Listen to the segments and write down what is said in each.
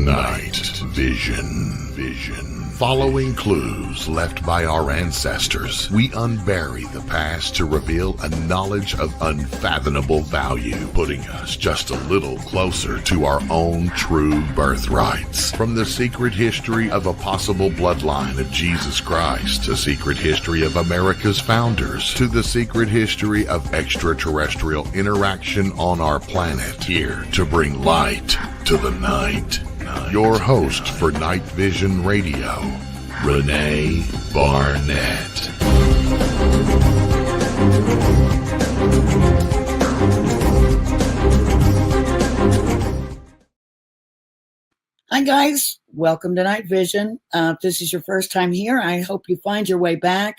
Night Vision. Following clues left by our ancestors, we unbury the past to reveal a knowledge of unfathomable value, putting us just a little closer to our own true birthrights. From the secret history of a possible bloodline of Jesus Christ, the secret history of America's founders, to the secret history of extraterrestrial interaction on our planet, here to bring light to the night. Your host for Night Vision Radio, Renee Barnett. Hi guys, welcome to Night Vision. If this is your first time here, I hope you find your way back.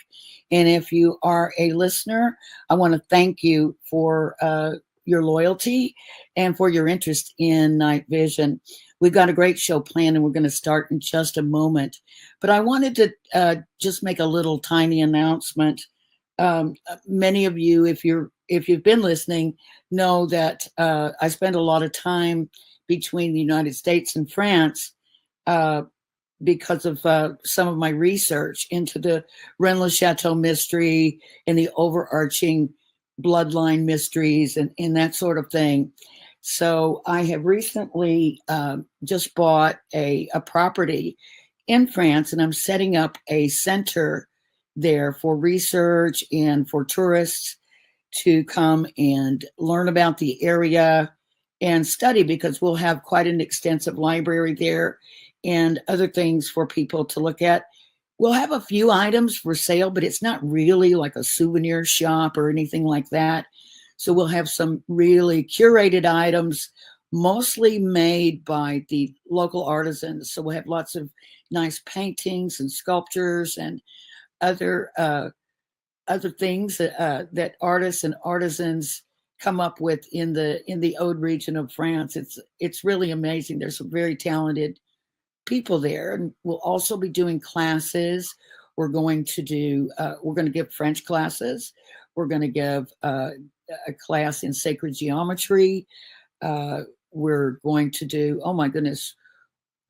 And if you are a listener, I want to thank you for your loyalty and for your interest in Night Vision. We've got a great show planned and we're going to start in just a moment. But I wanted to just make a little tiny announcement. Many of you, if you've been listening, know that I spend a lot of time between the United States and France because of some of my research into the Rennes-le-Château mystery and the overarching bloodline mysteries and that sort of thing. So I have recently just bought a property in France, and I'm setting up a center there for research and for tourists to come and learn about the area and study, because we'll have quite an extensive library there and other things for people to look at. We'll have a few items for sale, but it's not really like a souvenir shop or anything like that. So we'll have some really curated items, mostly made by the local artisans. So we'll have lots of nice paintings and sculptures and other things that artists and artisans come up with in the Aude region of France. It's really amazing. There's some very talented people there, and we'll also be doing classes. We're going to give French classes. We're going to give a class in sacred geometry. We're going to do, oh my goodness,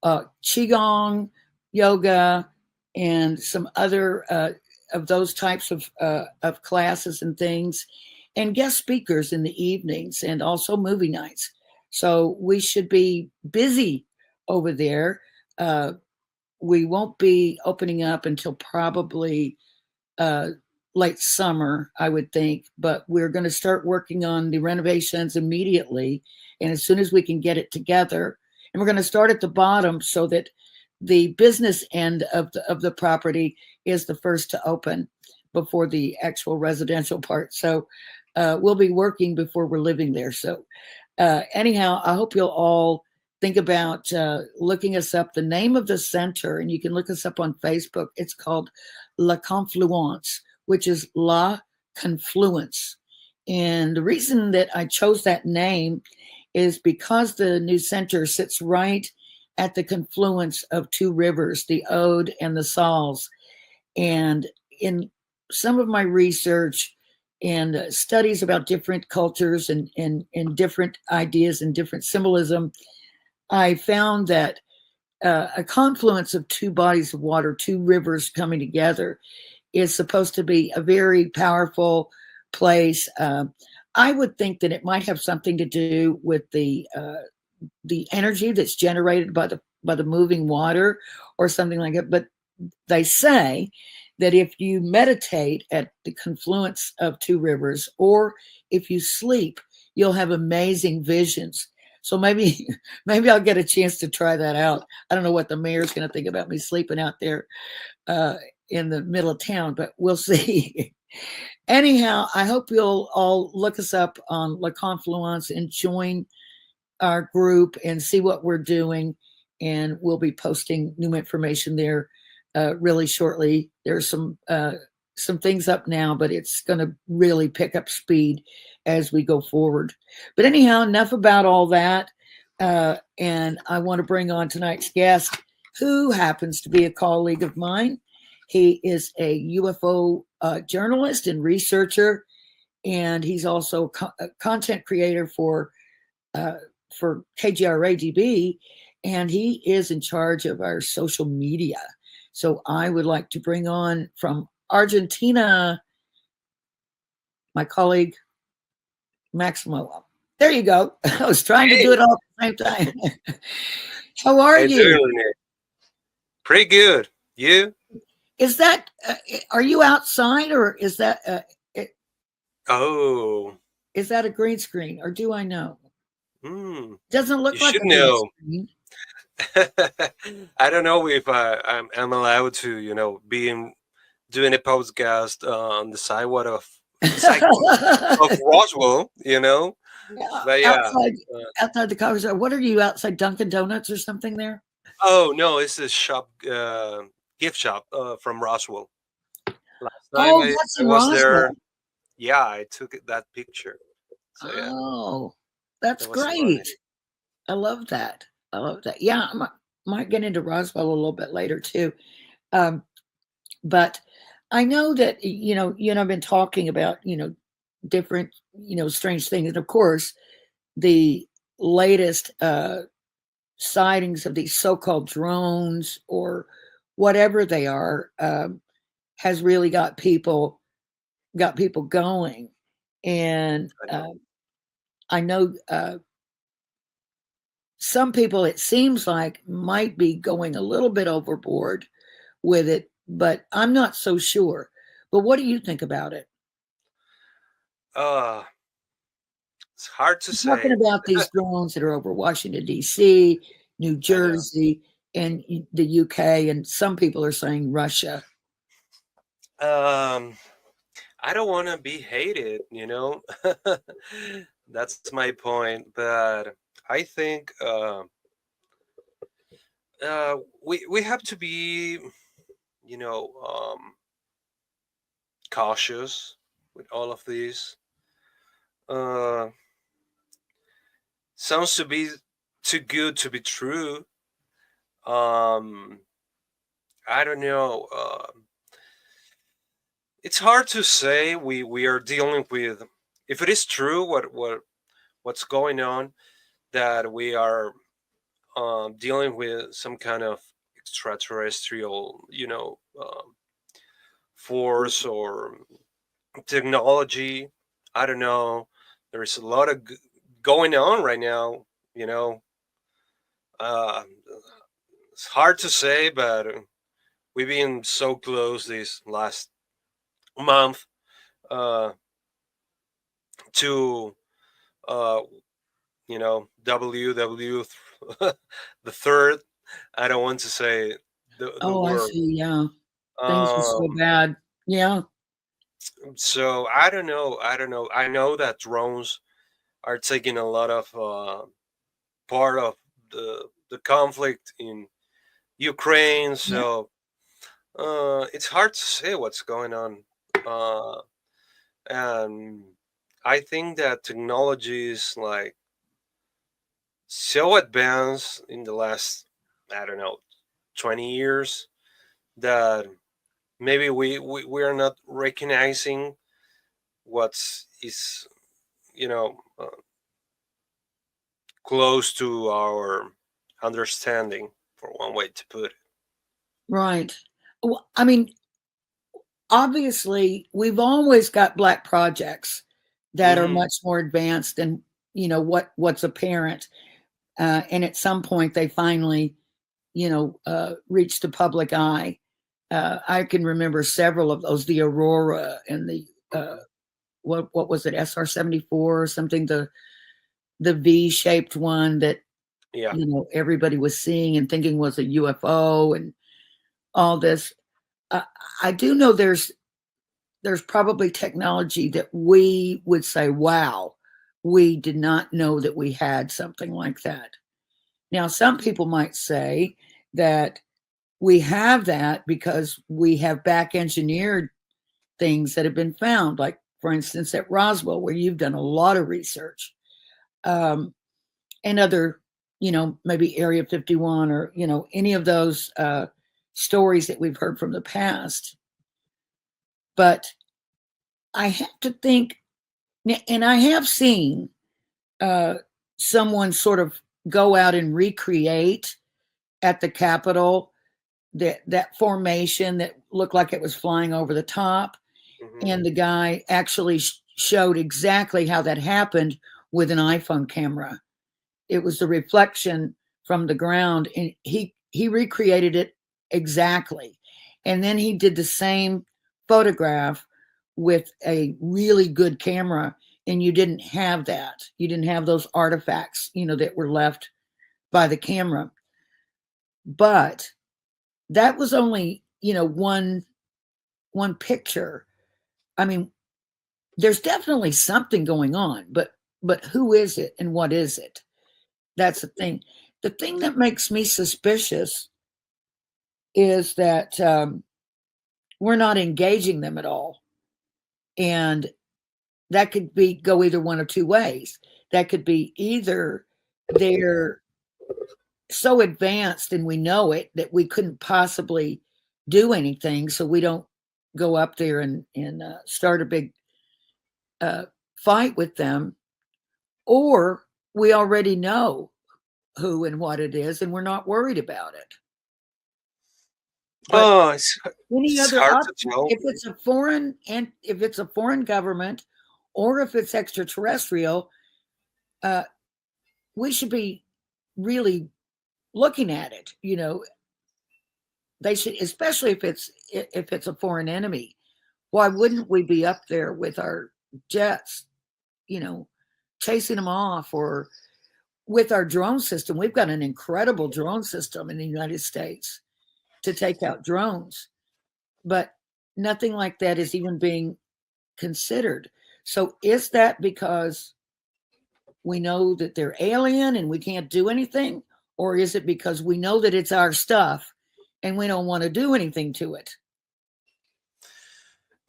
Qigong, yoga, and some other of those types of classes and things, and guest speakers in the evenings, and also movie nights. So we should be busy over there. We won't be opening up until probably late summer, I would think, but we're going to start working on the renovations immediately. And as soon as we can get it together, and we're going to start at the bottom so that the business end of the property is the first to open before the actual residential part. So we'll be working before we're living there. So anyhow, I hope you'll all think about looking us up. The name of the center, and you can look us up on Facebook, it's called La Confluence, which is La Confluence. And the reason that I chose that name is because the new center sits right at the confluence of two rivers, the Aude and the Salles. And in some of my research and studies about different cultures and different ideas and different symbolism, I found that a confluence of two bodies of water, two rivers coming together, is supposed to be a very powerful place. I would think that it might have something to do with the energy that's generated by the moving water or something like that. But they say that if you meditate at the confluence of two rivers, or if you sleep, you'll have amazing visions. So maybe I'll get a chance to try that out. I don't know what the mayor's going to think about me sleeping out there in the middle of town, but we'll see. Anyhow, I hope you'll all look us up on La Confluence and join our group and see what we're doing. And we'll be posting new information there really shortly. There's some things up now, but it's going to really pick up speed as we go forward. But anyhow, enough about all that. And I want to bring on tonight's guest, who happens to be a colleague of mine. He is a UFO journalist and researcher, and he's also a content creator for KGRADB. and he is in charge of our social media. So I would like to bring on from Argentina my colleague Maximo. There you go. I was trying to do Hey, it all at the same time. How are how you doing, you? Renee? Pretty good. You? Is that are you outside, or is that Oh, is that a green screen, or do I know? hmm. Doesn't You look like should a green know. screen. I don't know if I'm allowed to, doing a podcast on the sidewalk of Roswell, Yeah, But yeah. outside the coffee shop. What are you outside Dunkin' Donuts or something there? Oh no, it's a shop, gift shop, from Roswell. Last time Oh, I, that's I in was there, Roswell. yeah, I took that picture. So yeah, Oh, that's that was funny. great. I love that. I love that. Yeah, might get into Roswell a little bit later too. Um, but I know that I've been talking about different strange things, and of course the latest sightings of these so-called drones or whatever they are has really got people going, and I know. I know some people, it seems like, might be going a little bit overboard with it, but I'm not so sure. But what do you think about it? Uh, it's hard to I'm talking say. about these drones that are over Washington, D.C., New I know. Jersey, and the UK, and some people are saying Russia. Um, I don't want to be hated. That's my point. But I think we have to be, you know, um, cautious with all of these. Uh, Sounds to be too good to be true. Um, I don't know. It's hard to say. We are dealing with, if it is true, what's going on, that we are dealing with some kind of extraterrestrial, force or technology. I don't know. There is a lot of going on right now. You know, uh, it's hard to say, but we've been so close this last month uh, to uh, WW the third. I don't want to say the Oh, I word. see. Yeah, things are so Um, bad. Yeah, so I don't know. I don't know. I know that drones are taking a lot of part of the conflict in Ukraine. yeah. So it's hard to say what's going on. Uh, and I think that technology is like so advanced in the last, I don't know, 20 years, that maybe we are not recognizing what's is you know uh, close to our understanding, for one way to put it. Right. Well, I mean, obviously, we've always got black projects that are Hmm. much more advanced than what's apparent. And at some point, they finally, reach the public eye. I can remember several of those: the Aurora and the what was it, SR-74 or something, the V-shaped one that Yeah. everybody was seeing and thinking was a UFO and all this. Uh, I do know there's probably technology that we would say, wow, we did not know that we had something like that. Now, some people might say that we have that because we have back engineered things that have been found, like, for instance, at Roswell, where you've done a lot of research, um, and other, maybe Area 51, or, any of those stories that we've heard from the past. But I have to think, and I have seen uh, someone sort of go out and recreate at the Capitol, that formation that looked like it was flying over the top. Mhm. And the guy actually showed exactly how that happened with an iPhone camera. It was the reflection from the ground, and he recreated it exactly. And then he did the same photograph with a really good camera, and you didn't have that. You didn't have those artifacts, that were left by the camera. But that was only, one picture. I mean, there's definitely something going on, but who is it and what is it? That's the thing. The thing that makes me suspicious is that we're not engaging them at all. And that could go either one of two ways. That could be either they're so advanced and we know it that we couldn't possibly do anything, so we don't go up there and start a big fight with them, or we already know who and what it is and we're not worried about it. But Oh, any it's other hard to option, tell. if it's a foreign government or if it's extraterrestrial, we should be really looking at it. They should, especially if it's a foreign enemy. Why wouldn't we be up there with our jets, chasing them off, or with our drone system? We've got an incredible drone system in the United States to take out drones, but nothing like that is even being considered. So is that because we know that they're alien and we can't do anything? Or is it because we know that it's our stuff and we don't want to do anything to it?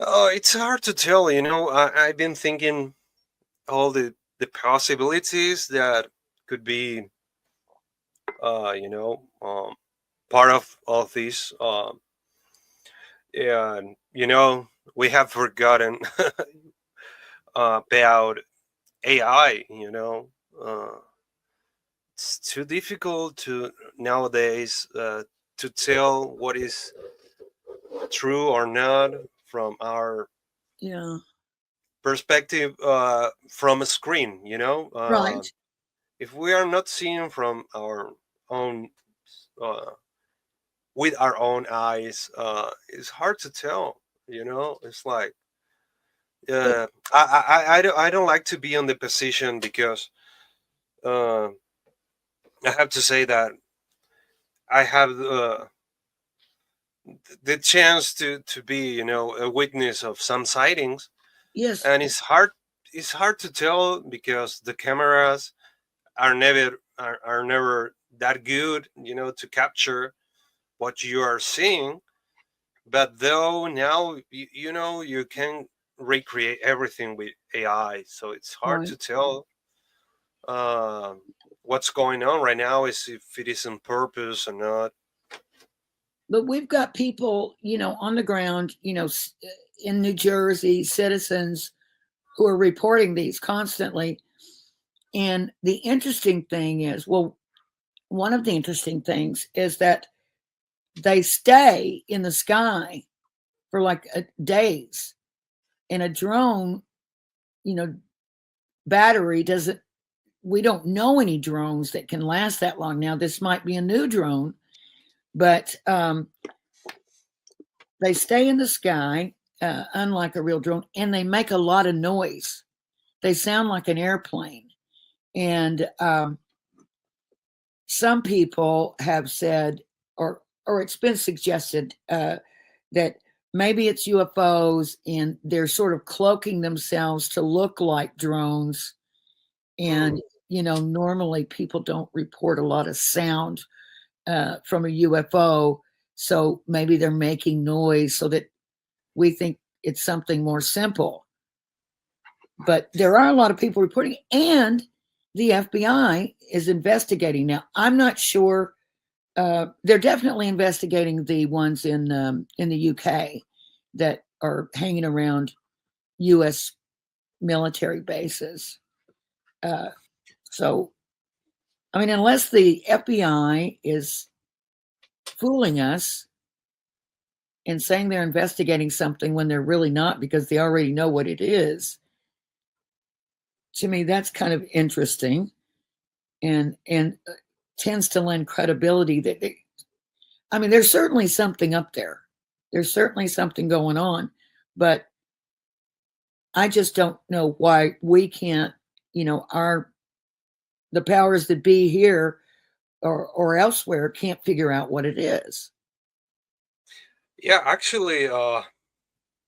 Oh, it's hard to tell. I've been thinking all the possibilities that could be, part of this. And we have forgotten about AI. It's too difficult to nowadays to tell what is true or not from our Yeah. perspective from a screen. Right. If we are not seeing from our own uh, with our own eyes, it's hard to tell. It's like But I don't like to be in the position because uh, I have to say that I have the chance to be a witness of some sightings, yes, and it's hard to tell because the cameras are never that good to capture what you are seeing. But though now you can recreate everything with AI, so it's hard right. to tell uh, what's going on right now, is if it is on purpose or not. But we've got people, on the ground, in New Jersey, citizens who are reporting these constantly. And the interesting thing is, well, one of the interesting things is that they stay in the sky for like days. And a drone, you know, battery doesn't, we don't know any drones that can last that long. Now, this might be a new drone, but they stay in the sky, unlike a real drone, and they make a lot of noise. They sound like an airplane. And some people have said, or it's been suggested, that maybe it's UFOs and they're sort of cloaking themselves to look like drones. And, normally people don't report a lot of sound from a UFO. So maybe they're making noise so that we think it's something more simple. But there are a lot of people reporting, and the FBI is investigating. Now, I'm not sure. They're definitely investigating the ones in the UK that are hanging around U.S. military bases. So, I mean, unless the FBI is fooling us and saying they're investigating something when they're really not because they already know what it is. To me, that's kind of interesting and tends to lend credibility that I mean, there's certainly something up there. There's certainly something going on, but I just don't know why we can't, the powers that be here or elsewhere can't figure out what it is. Yeah, actually,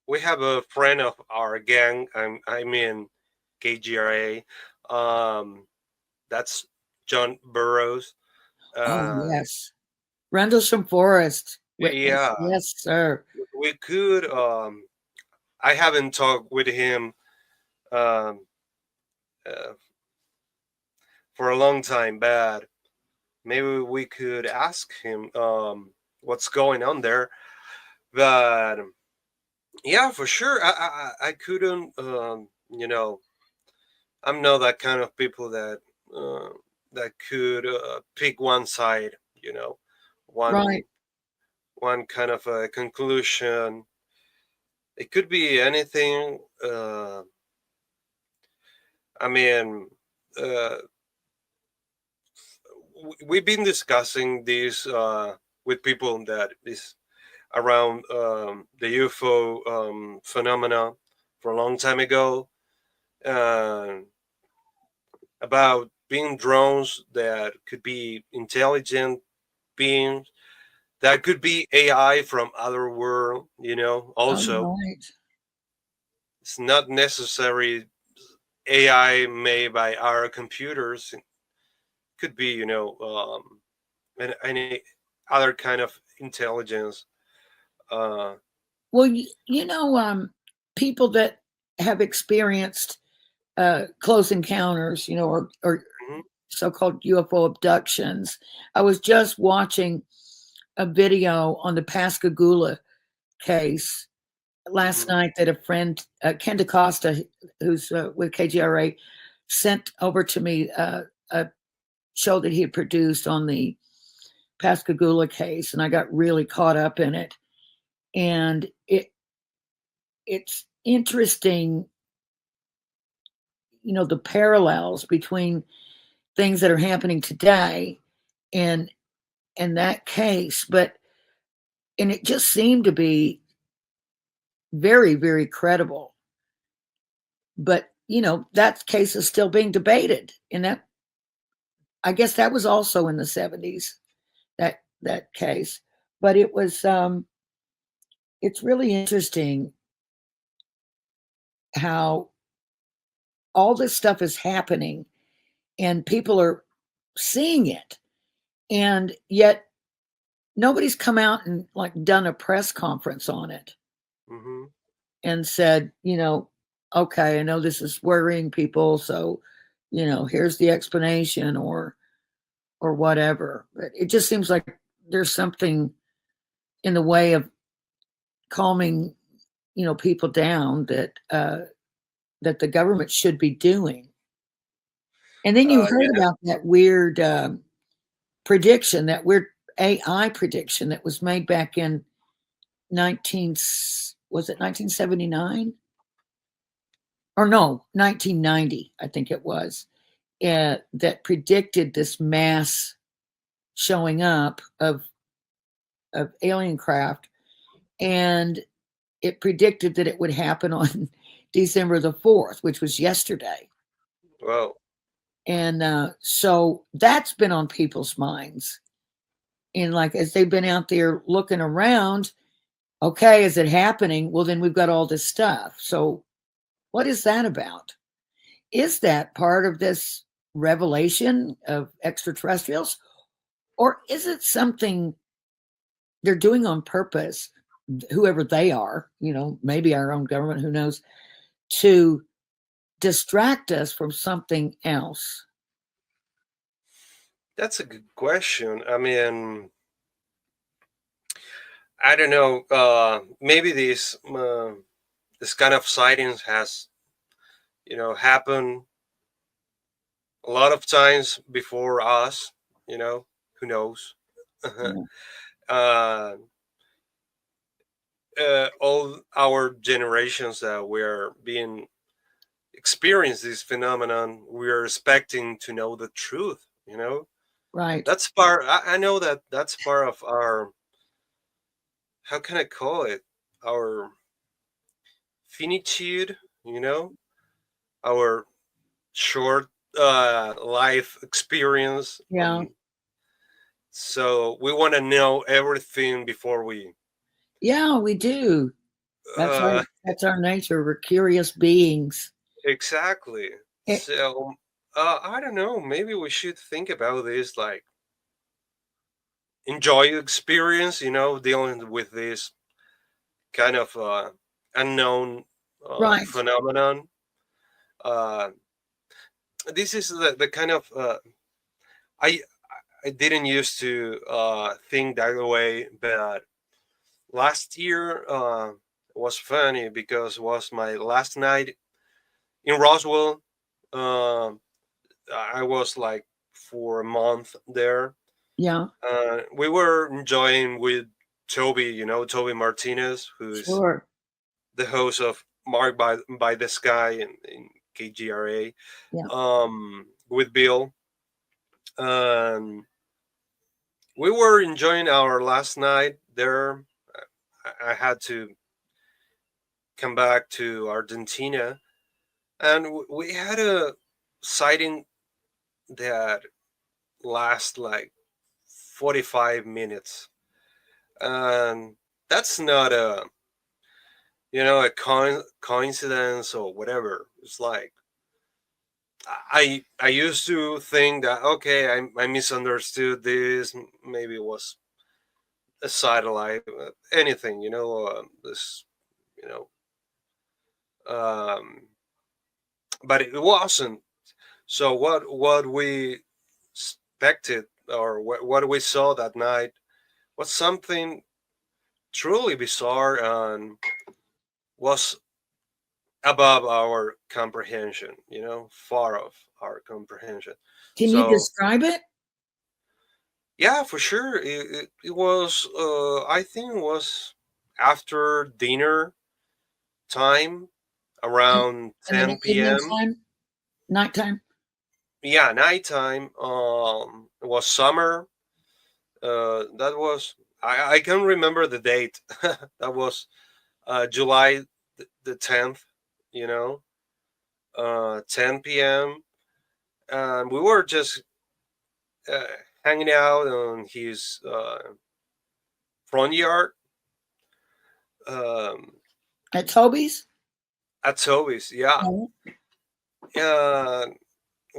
we have a friend of our gang. I mean, KGRA. Um, that's John Burroughs. Oh Uh, yes, Rendlesham Forest witness. yeah, Yes, sir. we could. I haven't talked with him um, uh, for a long time, but maybe we could ask him what's going on there. But yeah, for sure, I couldn't. I'm not that kind of people uh, that could pick one side. One Right. one kind of a conclusion. It could be anything. I mean, uh, we've been discussing this with people that is around the UFO phenomena for a long time ago, uh, about being drones that could be intelligent beings, that could be AI from other world. Oh, Also, right. it's not necessary AI made by our computers. It could be, any other kind of intelligence. Uh, Well, people that have experienced close encounters, or mhm, so-called UFO abductions. I was just watching a video on the Pascagoula case last mhm. night that a friend, Ken DaCosta, who's with KGRA, sent over to me a show that he had produced on the Pascagoula case, and I got really caught up in it. And it's interesting, the parallels between things that are happening today and that case, and it just seemed to be very, very credible. But that case is still being debated, and that I guess that was also in the 70s, that case. But it's really interesting how all this stuff is happening and people are seeing it, and yet nobody's come out and like done a press conference on it Hmm. and said, okay, I know this is worrying people, so here's the explanation or whatever. But it just seems like there's something in the way of calming, people down that the government should be doing. And then you heard Yeah. about that weird prediction, that weird AI prediction that was made back in 19 was it 1979 or no 1990, I think it was, that predicted this mass showing up of alien craft, and it predicted that it would happen on December the 4th, which was yesterday. Well, And so that's been on people's minds. And like as they've been out there looking around, okay, is it happening? Well, then we've got all this stuff. So what is that about? Is that part of this revelation of extraterrestrials? Or is it something they're doing on purpose, whoever they are, maybe our own government, who knows, to distract us from something else? that's a good question. I mean, I don't know. Maybe this kind of sightings has happened a lot of times before us. Who knows? Yeah. uh, all our generations that we're being experience this phenomenon, we're expecting to know the truth. Right. That's part. I know that that's part of our, how can I call it, our finitude. Our short life experience. Yeah. So we want to know everything before we. Yeah, we do. That's our Uh, that's our nature. We're curious beings. exactly. It, So I don't know. Maybe we should think about this, like enjoy the experience. Dealing with this kind of unknown right. phenomenon. Uh, this is the kind of I I didn't used to think that way, but last year was funny because it was my last night in Roswell. Um I was like for a month there. Yeah. We were enjoying with Toby, Toby Martinez, who's Sure. the host of Mark by the Sky in KGRA, Yeah. with Bill. Um, we were enjoying our last night there. I had to come back to Argentina, and we had a sighting that last like 45 minutes, and that's not a coincidence or whatever. It's like I used to think that, okay, I misunderstood this. Maybe it was a satellite, anything, this, you know, um, but it wasn't. So what we expected, or what we saw that night, was something truly bizarre and was above our comprehension, far off our comprehension. Can you So describe it? yeah, for sure, it was. I think it was after dinner time, In, around in the 10 evening p.m. time, nighttime? Yeah, nighttime. It was summer. That was, I can remember the date. That was July the 10th. You know, 10 p.m. And we were just uh, hanging out on his front yard, um, At Toby's? at Toby's. Yeah, Oh, uh,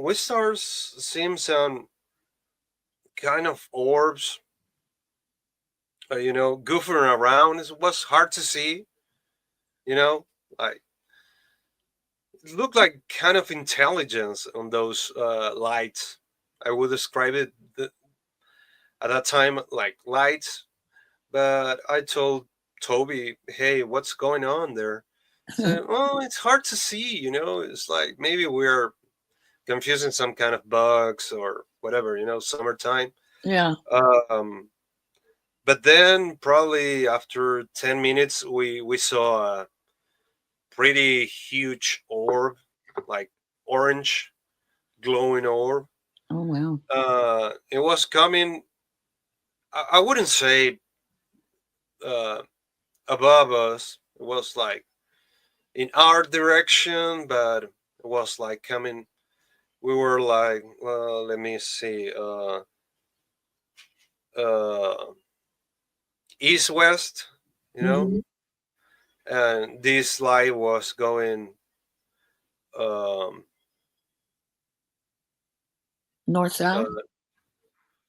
we start seeing some kind of orbs, goofing around. It was hard to see, you know, like it looked like kind of intelligence on those lights. I would describe it at that time like lights, but I told Toby, "Hey, what's going on there?" So, well, it's hard to see, It's like maybe we're confusing some kind of bugs or whatever, summertime. yeah. Um, but then probably after 10 minutes, we saw a pretty huge orb, like orange glowing orb. Oh, wow. It was coming. I wouldn't say uh, above us. It was like in our direction, but it was like coming. We were like, well, let me see, uh, east west, you know, Hmm. and this light was going. Um, North south? uh,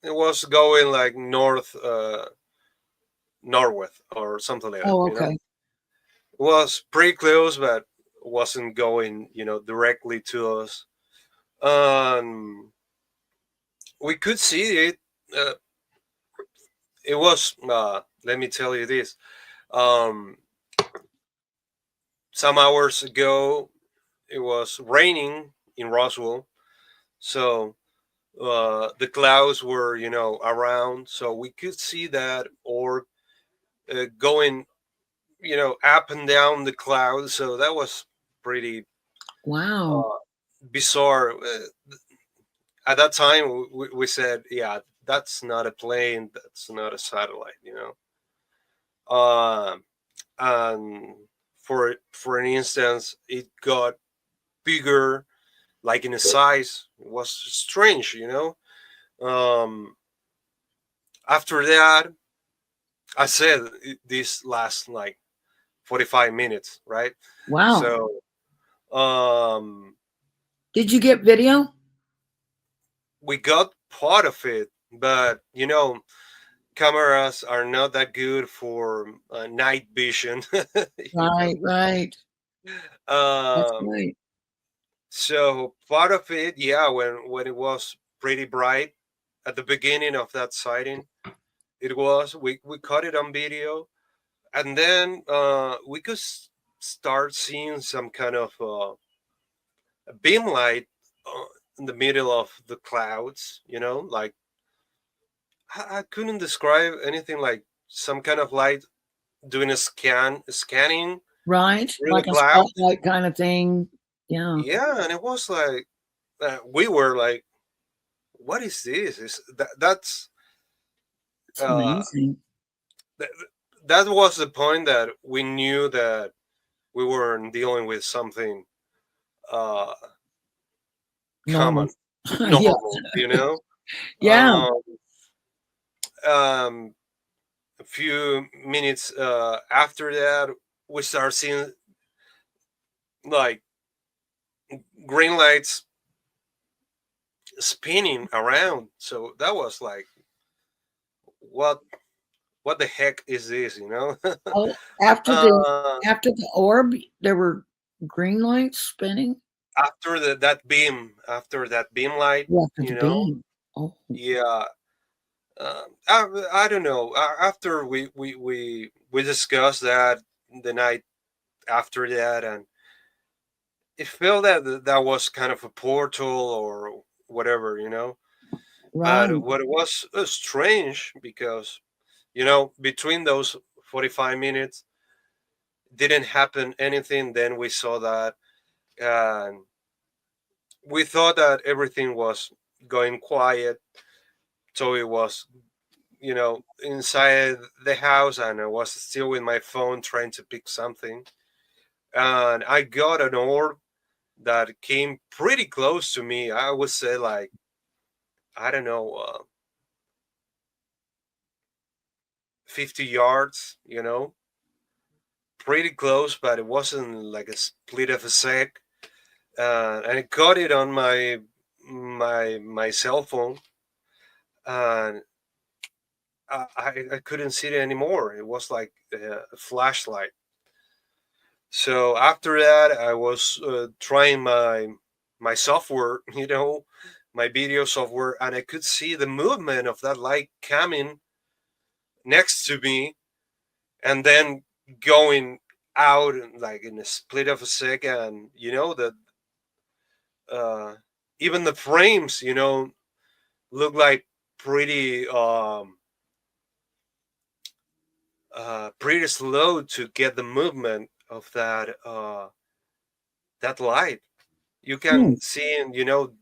it was going like north, northwest or something like that. Oh, okay. It was pretty close, but wasn't going, directly to us. Um, we could see it. Uh, it was. Let me tell you this. Um, some hours ago, it was raining in Roswell, so the clouds were, around, so we could see that orb going, up and down the clouds. So that was pretty Wow. uh, bizarre. At that time, we said, yeah, that's not a plane, that's not a satellite. Um, and for an instance, it got bigger, like in a size. It was strange. Um, After that, I said this lasts like 45 minutes, right? Wow. So um, Did you get video? we got part of it, but cameras are not that good for night vision. you know. Right, right. That's Um, right. so part of it, yeah, when it was pretty bright at the beginning of that sighting, we caught it on video, and then we could start seeing some kind of beam light in the middle of the clouds. Like I couldn't describe anything, like some kind of light doing scanning Right. through the Like a clouds. spotlight kind of thing. Yeah. Yeah, and it was like we were like, "What is this? Is that's It's uh, amazing. th- that was the point that we knew that we weren't dealing with something uh, Normal. common, Yeah. normal, Yeah. Um, um, a few minutes after that, we start seeing like green lights spinning around. So that was like, what what the heck is this? Oh, after the uh, after the orb, there were green lights spinning? after that beam light, Yeah, after you the know, beam. Oh, yeah. I don't know. After we discussed that the night after that, and it felt that was kind of a portal or whatever. But right. what it was strange, because between those 45 minutes didn't happen anything. Then we saw that, and we thought that everything was going quiet. So it was, inside the house, and I was still with my phone trying to pick something, and I got an orb that came pretty close to me. I would say, like, I don't know, 50 yards, pretty close, but it wasn't like a split of a sec. And I got it on my cell phone, and I couldn't see it anymore. It was like a flashlight. So after that, I was trying my software, my video software, and I could see the movement of that light coming next to me, and then going out like in a split of a second. That uh, even the frames, look like pretty pretty slow to get the movement of that light. You Hmm, can see him,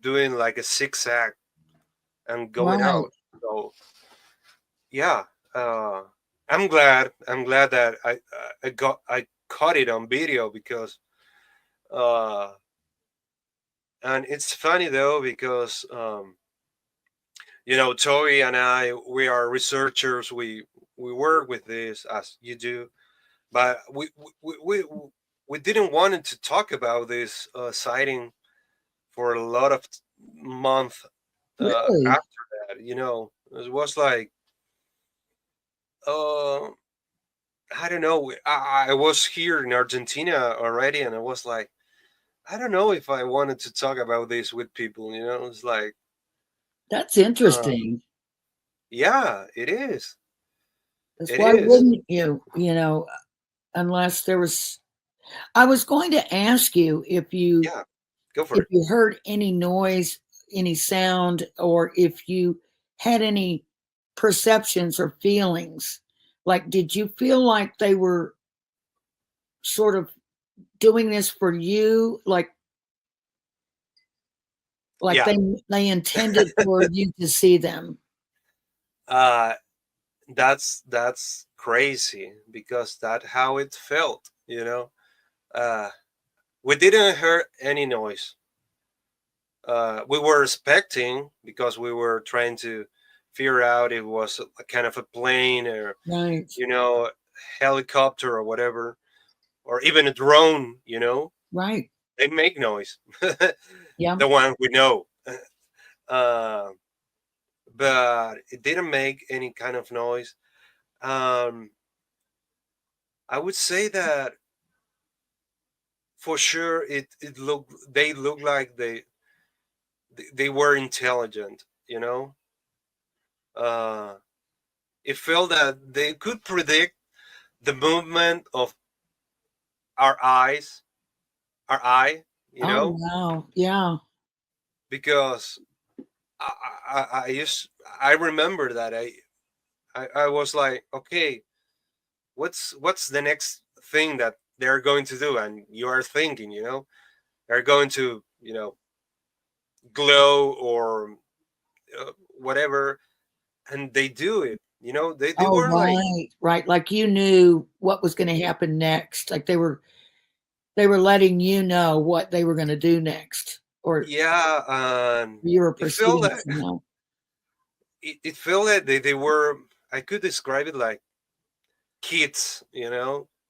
doing like a zigzag and going right. out. So yeah, uh, I'm glad that I caught it on video, because uh, and it's funny though, because Tori and I, we are researchers. We work with this as you do, but we didn't want to talk about this sighting for a lot of month Really? after that. It was like, uh, I don't know. I was here in Argentina already, and I was like, I don't know if I wanted to talk about this with people. It's like, That's uh, interesting. yeah, it is. That's It why is. wouldn't you, unless there was I was going to ask you Yeah, go for if it. you heard any noise, any sound, or if you had any perceptions or feelings. Like, did you feel like they were sort of doing this for you, like Yeah. they intended for you to see them? uh that's crazy, because that's how it felt, uh we didn't hear any noise. We were expecting, because we were trying to figure out if it was a kind of a plane, or Right. helicopter or whatever, or even a drone. Right. They make noise. Yeah. The one we know. uh, but it didn't make any kind of noise. um, I would say that for sure they look like they were intelligent. uh, it felt that they could predict the movement of our eyes, our eye, Oh wow. Yeah. because I, I remember that I was like, okay, what's the next thing that they're going to do? And you are thinking, they're going to, glow, or whatever, and they do it. They Oh, were like, right. Right. Like you knew what was going to happen next. Like they were letting you know what they were going to do next, or yeah, and you were it felt perceiving it like somehow. it felt like they were. I could describe it like kids,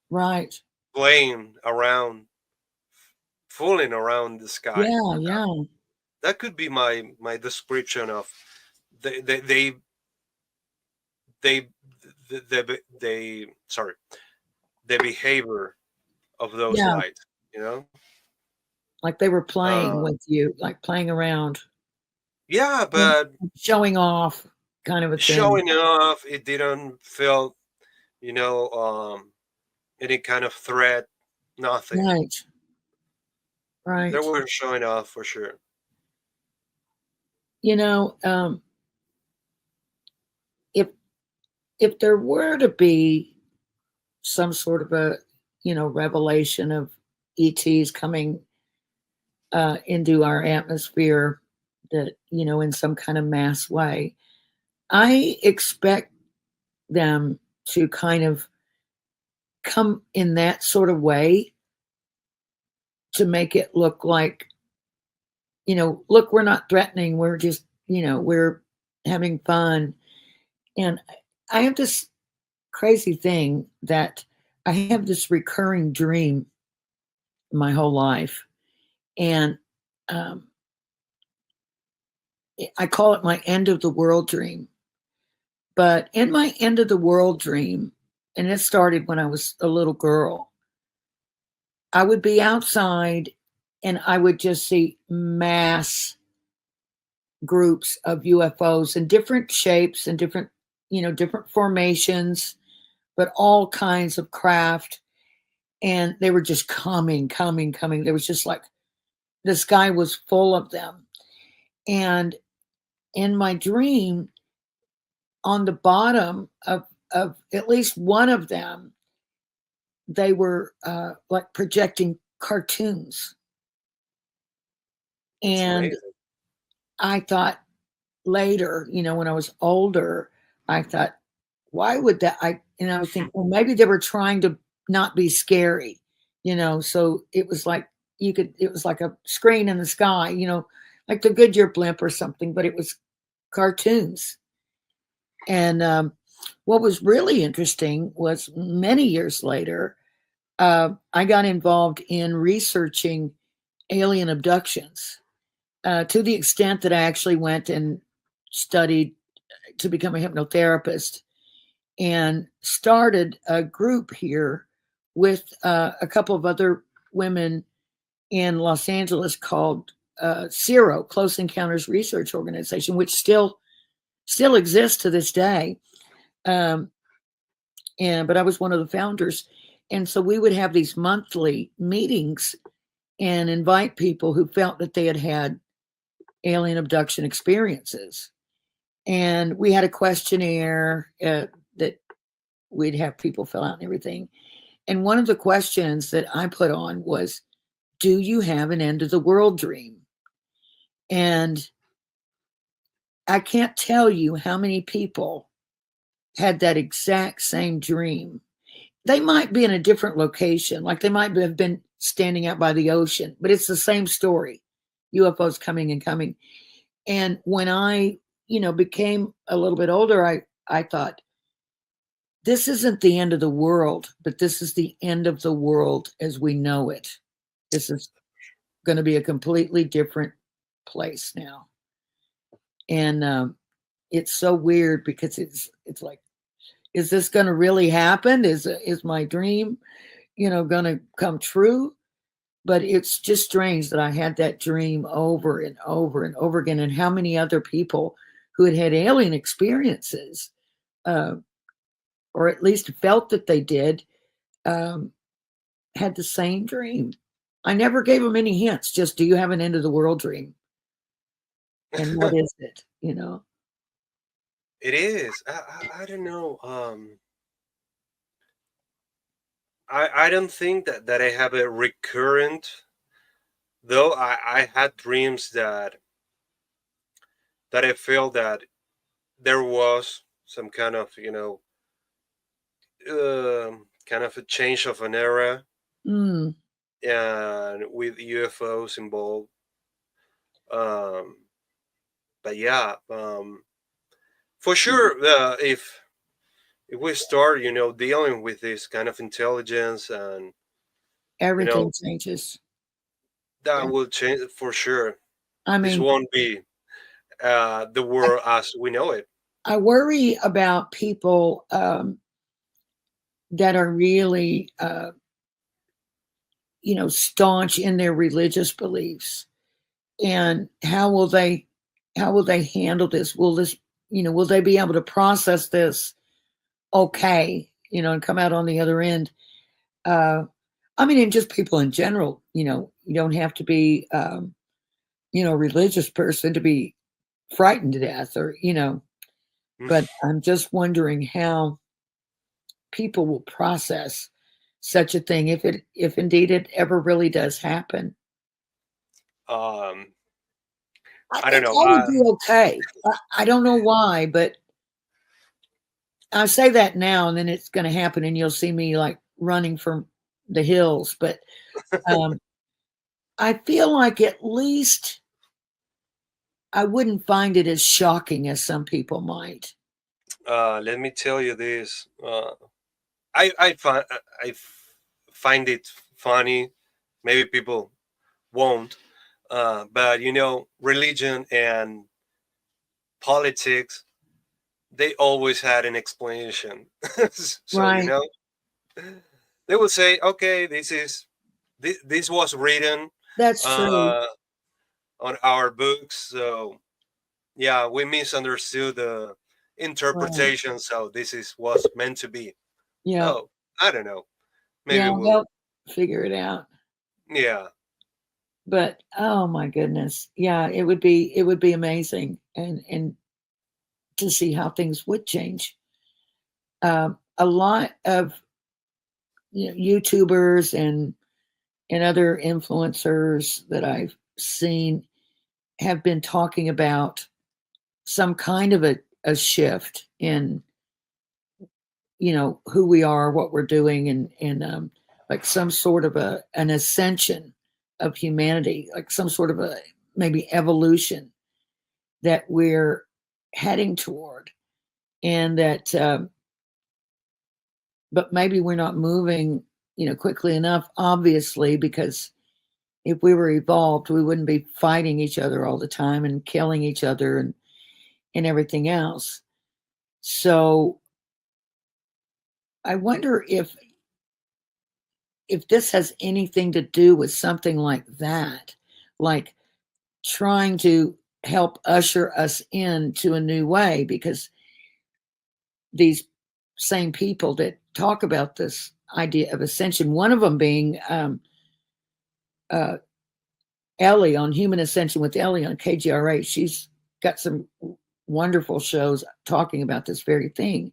Right. playing around, fooling around the sky. Yeah. Yeah. That could be my description of they they sorry, the behavior of those Yeah. lights. Like they were playing Uh, with you, like playing around, yeah, and but showing off, kind of a thing. showing off, it didn't feel, you know, um, any kind of threat. Nothing. Right. They Right. were showing off for sure. You know, if if there were to be some sort of a revelation of ETs coming into our atmosphere, that in some kind of mass way, I expect them to kind of come in that sort of way to make it look like, look, we're not threatening, we're just, we're having fun. And I have this crazy thing that I have this recurring dream my whole life. And um, I call it my end of the world dream. But in my end of the world dream, and it started when I was a little girl, I would be outside and I would just see mass groups of UFOs in different shapes and different formations, but all kinds of craft. And they were just coming, coming, coming. There was just like the sky was full of them. And in my dream, on the bottom of at least one of them, they were like projecting cartoons. It's And amazing. I thought later, when I was older, I thought, why would that? And I was thinking, well, maybe they were trying to not be scary, so it was like it was like a screen in the sky, like the Goodyear blimp or something, but it was cartoons. And what was really interesting was many years later, I got involved in researching alien abductions to the extent that I actually went and studied to become a hypnotherapist and started a group here with a couple of other women in Los Angeles called CERO, Close Encounters Research Organization, which still exists to this day. Um, but I was one of the founders, and so we would have these monthly meetings and invite people who felt that they had alien abduction experiences. And we had a questionnaire that we'd have people fill out and everything. And one of the questions that I put on was, do you have an end of the world dream? And I can't tell you how many people had that exact same dream. They might be in a different location, like they might have been standing out by the ocean, but it's the same story. UFOs coming and coming. And when I, became a little bit older, I thought, this isn't the end of the world, but this is the end of the world as we know it. This is going to be a completely different place now. And it's so weird because it's like, is this going to really happen? Is my dream, going to come true? But it's just strange that I had that dream over and over and over again. And how many other people who had alien experiences, or at least felt that they did, had the same dream. I never gave them any hints. Just, do you have an end of the world dream? And what is it? It is. I don't know. I don't think that I have a recurrent, though I had dreams that I feel that there was some kind of, kind of a change of an era, Mm. and with UFOs involved. But yeah, for sure, if we start, dealing with this kind of intelligence, and Everything changes. that Yeah. will change for sure. I This mean, won't be the world as we know it. I worry about people that are really, staunch in their religious beliefs, and how will they handle this? Will they be able to process this okay, and come out on the other end? I mean, and just people in general, you don't have to be, a religious person to be frightened to death, or, but I'm just wondering how people will process such a thing if indeed it ever really does happen. Um, I I don't think know. I would be okay. I don't know why, but I say that now, and then it's going to happen, and you'll see me like running from the hills. But um, I feel like at least I wouldn't find it as shocking as some people might. Let me tell you this. I find it funny. Maybe people won't, but religion and politics, they always had an explanation. So Right. they will say, okay, this was written That's true. uh, on our books, so yeah, we misunderstood the Right. interpretation, so this is was meant to be. Yeah. So I don't know. Yeah. Maybe we'll. They'll figure it out. Yeah. But oh my goodness, yeah, it would be amazing, and to see how things would change. A lot of YouTubers and other influencers that I've seen have been talking about some kind of a shift in who we are, what we're doing, and like some sort of an ascension of humanity, like some sort of a maybe evolution that we're heading toward, and that but maybe we're not moving quickly enough, obviously, because if we were evolved, we wouldn't be fighting each other all the time and killing each other and everything else. So I wonder if this has anything to do with something like that, like trying to help usher us into a new way, because these same people that talk about this idea of ascension, one of them being uh, Ellie on Human Ascension with Ellie on KGRA. She's got some wonderful shows talking about this very thing.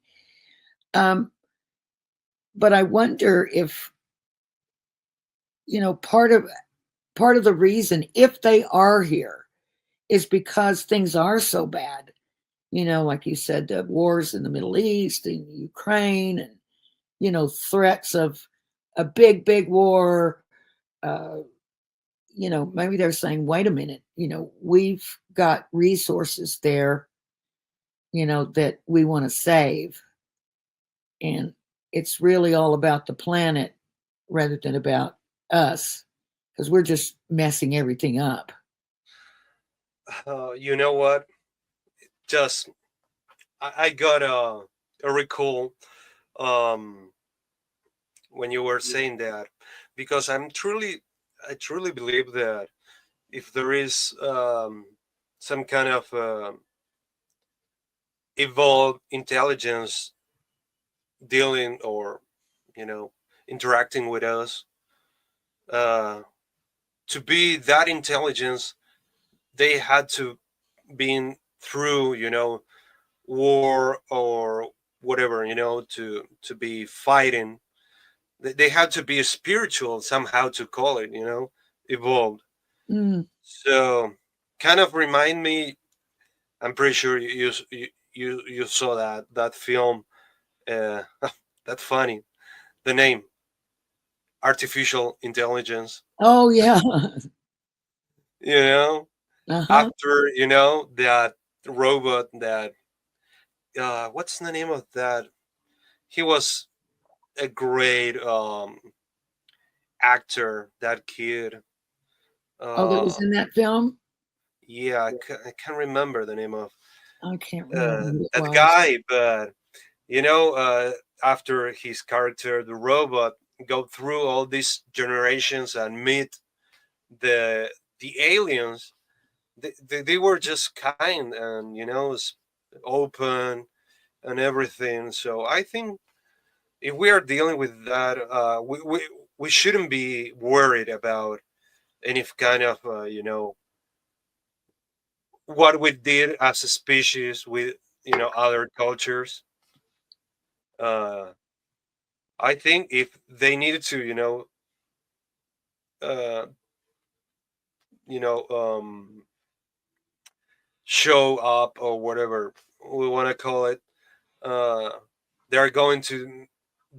But I wonder if, part of the reason, if they are here, is because things are so bad. Like you said, the wars in the Middle East and Ukraine, and threats of a big, big war. Maybe they're saying, wait a minute, we've got resources there, that we want to save. And it's really all about the planet rather than about us, because we're just messing everything up. You know what? Just I got a recall um, when you were saying that, because I truly believe that if there is some kind of evolved intelligence dealing or interacting with us, uh, to be that intelligence, they had to been through war or whatever, to be fighting. They had to be spiritual somehow to call it, evolved. Mm. So kind of remind me. I'm pretty sure you saw that film. Uh, that's funny. The name artificial intelligence. Oh, yeah. You know, Uh-huh. after that robot that what's the name of that? He was a great actor. That kid. Oh, that was Uh, in that film? yeah, I can't remember the name of I can't remember who it that was. guy, but you know, uh, after his character, the robot, go through all these generations and meet the aliens. They were just kind and open and everything. So I think if we are dealing with that, we shouldn't be worried about any kind of what we did as a species with other cultures. Uh, I think if they needed to, uh, you know, show up or whatever we want to call it, uh, they're going to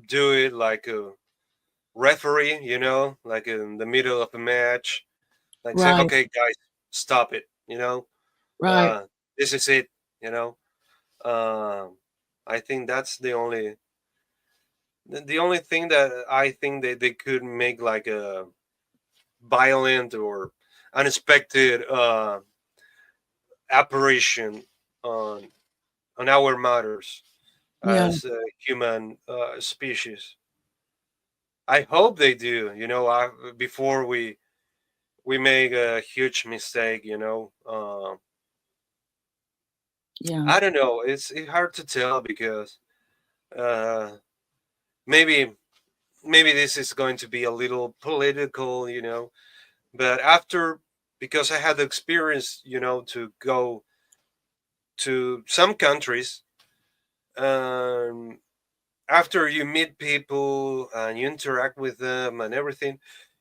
do it like a referee, like in the middle of a match, like say, Right, okay, guys, stop it, right. uh, this is it, you know. Um, I think that's the only thing that I think they could make like a violent or unexpected apparition on our matters Yeah, as a human species. I hope they do. Before we make a huge mistake. yeah, I don't know. It's hard to tell because uh, maybe this is going to be a little political. But after, because I had the experience, to go to some countries, um, after you meet people and you interact with them and everything,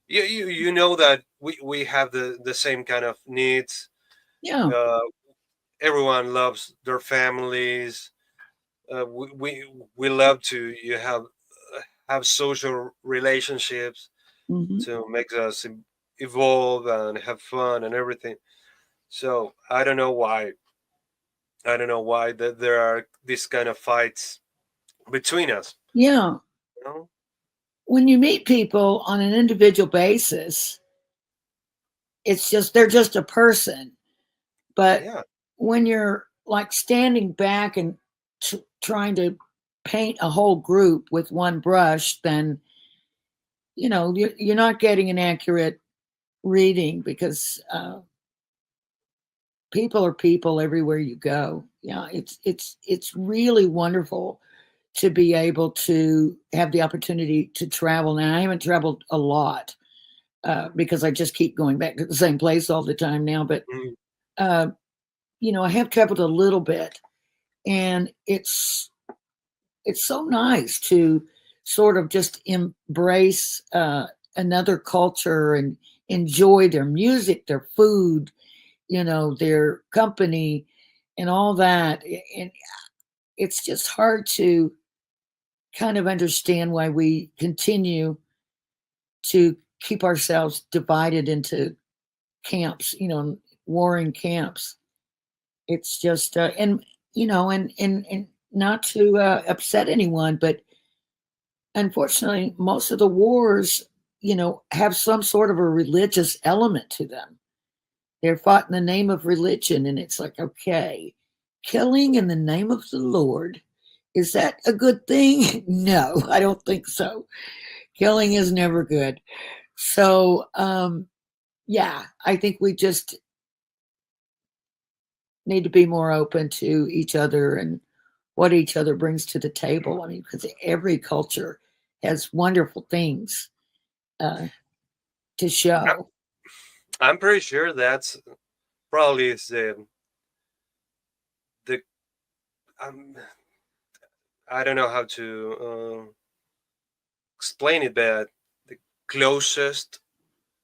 you know that we have the same kind of needs. yeah. Uh, Everyone loves their families. We love to you have social relationships Hmm. to make us evolve and have fun and everything. So I don't know why that there are these kind of fights between us. Yeah. You know? When you meet people on an individual basis, they're just a person. But Yeah, when you're like standing back and trying to paint a whole group with one brush, then you're not getting an accurate reading, because people are people everywhere you go. Yeah, it's really wonderful to be able to have the opportunity to travel. Now, I haven't traveled a lot, because I just keep going back to the same place all the time now. But Mm. uh, I have traveled a little bit, and it's so nice to sort of just embrace another culture and enjoy their music, their food, their company, and all that. And it's just hard to kind of understand why we continue to keep ourselves divided into camps, warring camps. It's just, and not to upset anyone, but unfortunately, most of the wars, have some sort of a religious element to them. They're fought in the name of religion, and it's like, okay, killing in the name of the Lord, is that a good thing? No, I don't think so. Killing is never good. So, yeah, I think we just need to be more open to each other and what each other brings to the table. I mean, because every culture has wonderful things uh, to I- show. I'm pretty sure that's probably is the um, I don't know how to explain it, but the closest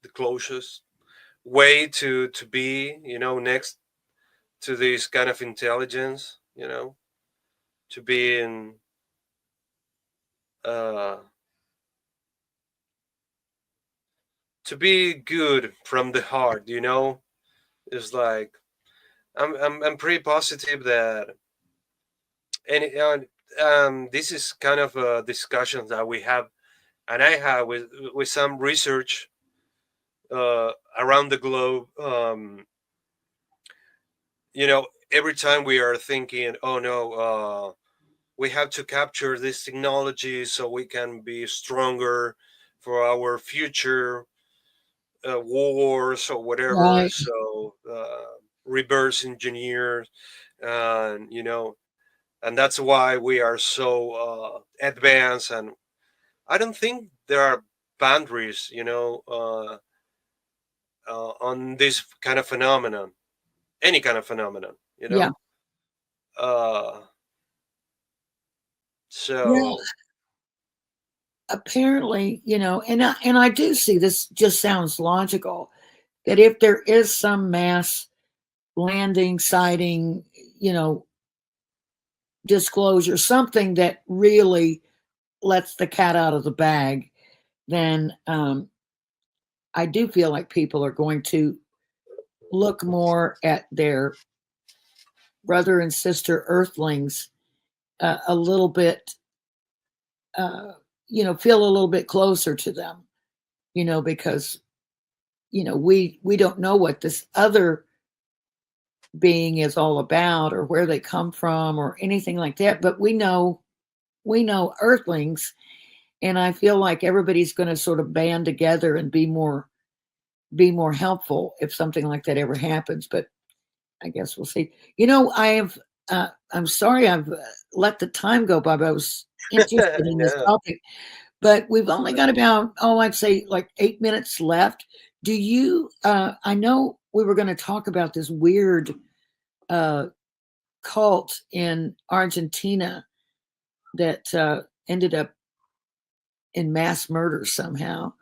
the closest way to be, next to this kind of intelligence, to be in uh to be good from the heart, is like I'm pretty positive that, and this is kind of a discussion that we have, and I have with some research around the globe. Every time we are thinking, oh no, we have to capture this technology so we can be stronger for our future wars or whatever. Right. So reverse engineer, and and that's why we are so advanced. And I don't think there are boundaries, on this kind of phenomenon, any kind of phenomenon, Yeah. Uh, Well, so apparently, and I do see this just sounds logical that if there is some mass landing, sighting, you know, disclosure, something that really lets the cat out of the bag, then I do feel like people are going to look more at their brother and sister earthlings a little bit, uh, feel a little bit closer to them, because we don't know what this other being is all about or where they come from or anything like that, but we know earthlings, and I feel like everybody's going to sort of band together and be more helpful if something like that ever happens. But I guess we'll see. I'm sorry I've let the time go by, but I was interested in this no. topic. But we've only got about, I'd say like 8 minutes left. Do you, I know we were going to talk about this weird uh, cult in Argentina that ended up in mass murder somehow.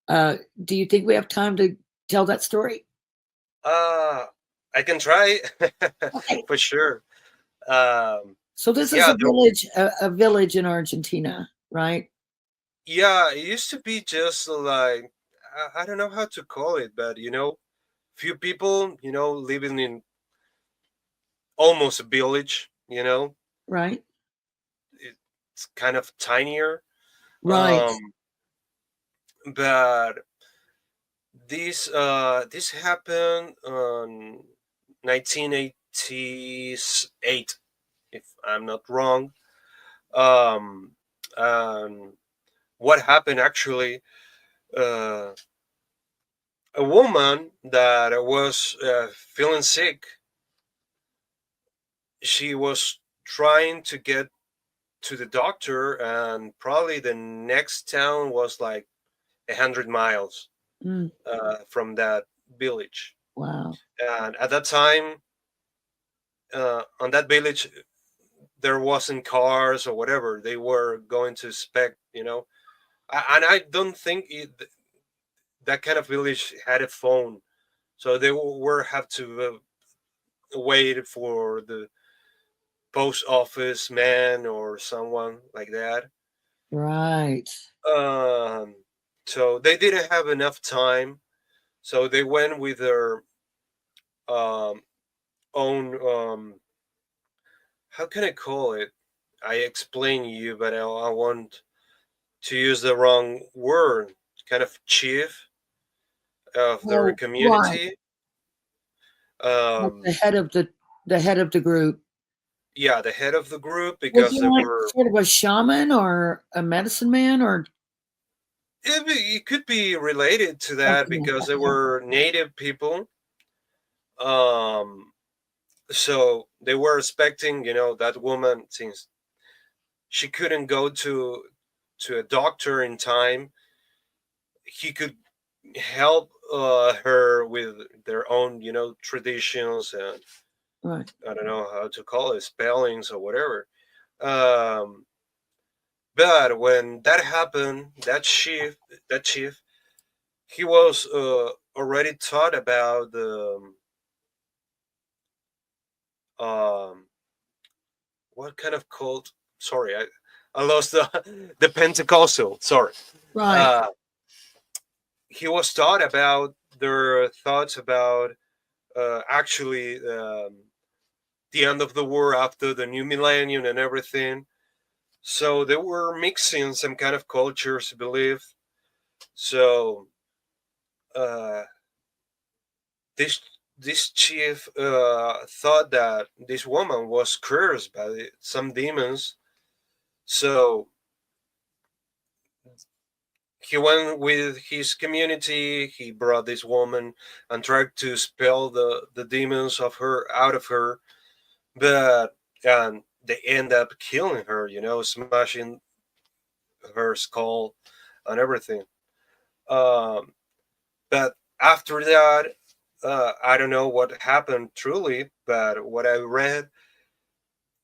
Do you think we have time to tell that story? Uh, I can try Okay. for sure. Um, So this is yeah, a village, a village in Argentina, right? yeah. It used to be just like I don't know how to call it, but few people, living in almost a village. Right. It's kind of tinier. Right. Um, but this happened on 1988, if I'm not wrong. Um, and what happened actually? Uh, a woman that was feeling sick. She was trying to get to the doctor, and probably the next town was like 100 miles. Mm, from that village. wow. And at that time, on that village, there wasn't cars or whatever. They were going to spec, and I don't think that kind of village had a phone, so they were have to wait for the post office man or someone like that. Right. Um, so they didn't have enough time, so they went with their um, own. How can I call it? I explain you, but I want to use the wrong word. Kind of chief of their Oh, right. community. Like Um, the head of the group. yeah, the head of the group, Was because he they like were. sort of a shaman or a medicine man or It could be related to that something like because they that? were native people. Um, so they were expecting, that woman, since she couldn't go to a doctor in time, he could help her with their own, traditions, and Right. I don't know how to call it, spellings or whatever. Um, but when that happened, that chief, he was already taught about the um, what kind of cult? Sorry, I lost the Pentecostal. Sorry. Right. Uh, he was taught about their thoughts about actually the end of the war after the new millennium and everything. So they were mixing some kind of cultures, belief. So uh, this this chief thought that this woman was cursed by some demons. So he went with his community. He brought this woman and tried to expel the demons of her out of her, but and they end up killing her. Smashing her skull and everything. Um, but after that, I don't know what happened truly, but what I read,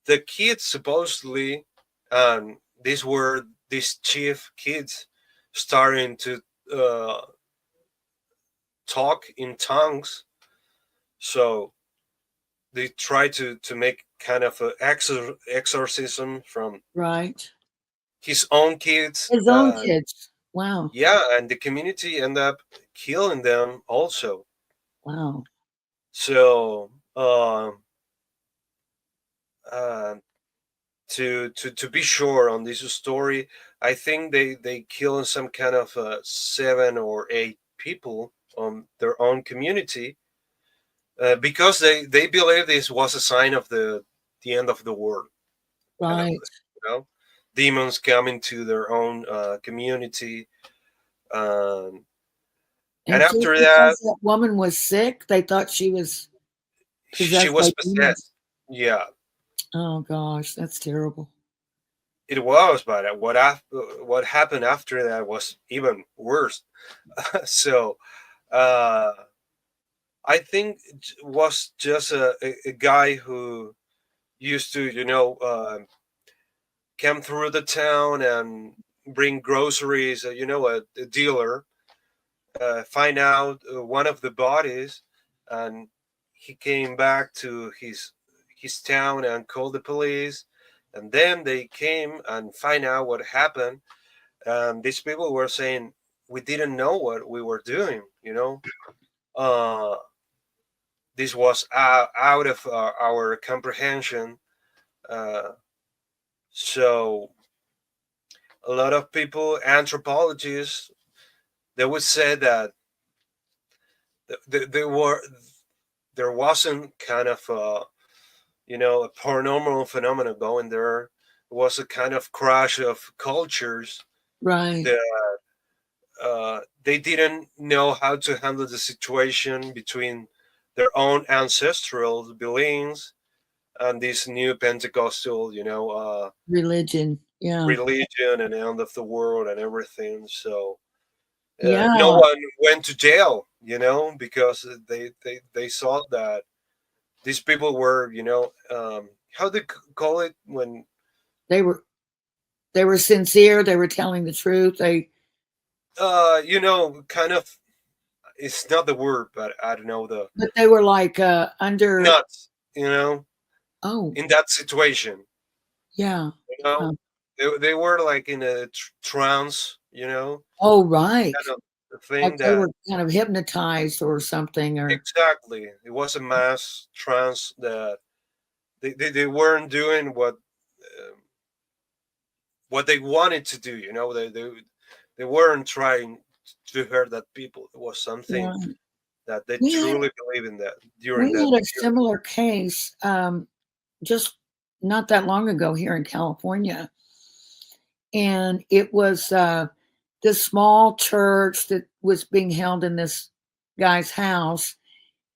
the kids supposedly, and these were these chief kids, starting to uh, talk in tongues. So they try to make kind of an exorcism from Right. his own kids. His own kids. Wow. Yeah, and the community end up killing them also. Wow. So uh, to be sure on this story, I think they kill some kind of 7 or 8 people on their own community, because they believe this was a sign of the end of the world, kind of Right. thing, demons coming to their own community, um, and And just after that, because that woman was sick, they thought she was she possessed by was demons. possessed. Yeah, Oh gosh, that's terrible. it was, but what happened after that was even worse. So uh, I think it was just a guy who used to, come through the town and bring groceries. A dealer find out one of the bodies, and he came back to his town and called the police, and then they came and find out what happened. These people were saying we didn't know what we were doing. Uh, this was out of our comprehension. Uh, so a lot of people, anthropologists, they would say that they were there wasn't kind of a paranormal phenomenon going there. It was a kind of crash of cultures Right. that they didn't know how to handle the situation between their own ancestral beliefs and this new Pentecostal, Religion. Yeah. religion and end of the world and everything. So No Yeah, one went to jail, because they saw that these people were, how they call it when, they were they were sincere. They were telling the truth. kind of, it's not the word, but I don't know, the But they were like under. nuts, Oh, in that situation, yeah. you know, Uh, they were like in a trance, oh, right. kind of Like thing they were that kind of hypnotized or something. Or exactly, it was a mass trance that they weren't doing what they wanted to do. They weren't trying to hurt that people. It was something yeah, that they we had truly believe in that during we that had a period. similar case just not that long ago here in California, and it was this small church that was being held in this guy's house.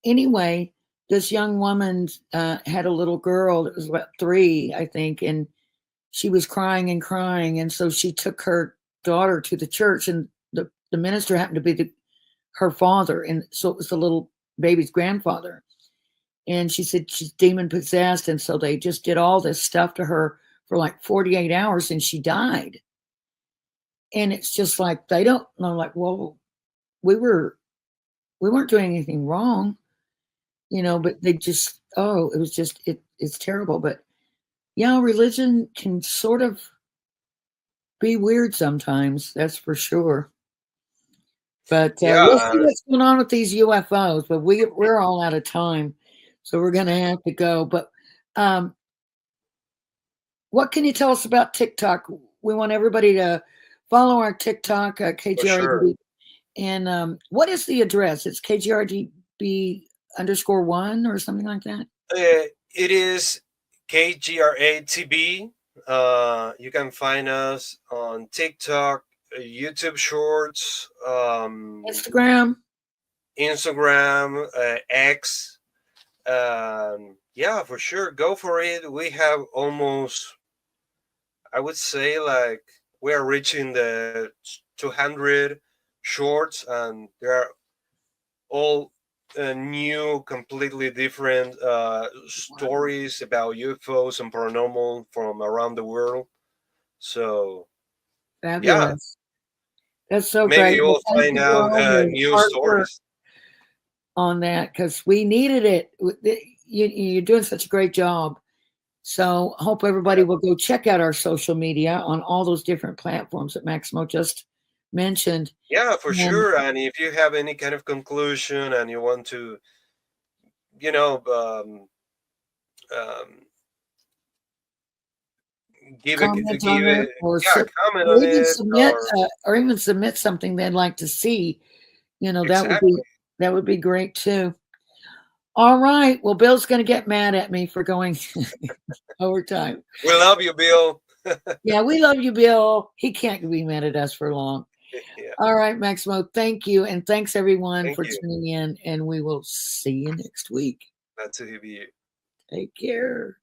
Anyway, this young woman had a little girl that was about 3, I think, and she was crying and crying, and so she took her daughter to the church, and the minister happened to be her father, and so it was the little baby's grandfather. And she said she's demon possessed, and so they just did all this stuff to her for like 48 hours, and she died. And it's just like they don't know, like, well, we were we weren't doing anything wrong, but they just, oh, it was just, it's terrible. But yeah, religion can sort of be weird sometimes, that's for sure. But we'll see Yeah, what's going on with these UFOs. But we're all out of time, so we're going to have to go. But um, what can you tell us about TikTok? We want everybody to follow our TikTok, for sure. KGRDB. And what is the address? It's KGRDB_1 or something like that. It is KGRATB. You can find us on TikTok, YouTube Shorts, Instagram. Instagram, X. Yeah, for sure. Go for it. We have almost, I would say, like, we are reaching the 200 shorts, and they are all new, completely different Wow, stories about UFOs and paranormal from around the world. So, yeah, fabulous. That's so maybe great. you Well, will thank find you for out all your new hard work stories. on that because we needed it. You're doing such a great job. So hope everybody Yeah. will go check out our social media on all those different platforms that Maximo just mentioned. Yeah, for And sure. And if you have any kind of conclusion and you want to, you know, um, comment on give it, it, or yeah, comment on it, or or even submit something they'd like to see. exactly. That would be great too. All right. Well, Bill's going to get mad at me for going overtime. We love you, Bill. Yeah, we love you, Bill. He can't be mad at us for long. Yeah, All right, Maximo. Thank you, and thanks everyone thank for you. tuning in. And we will see you next week. Glad to have you. Take care.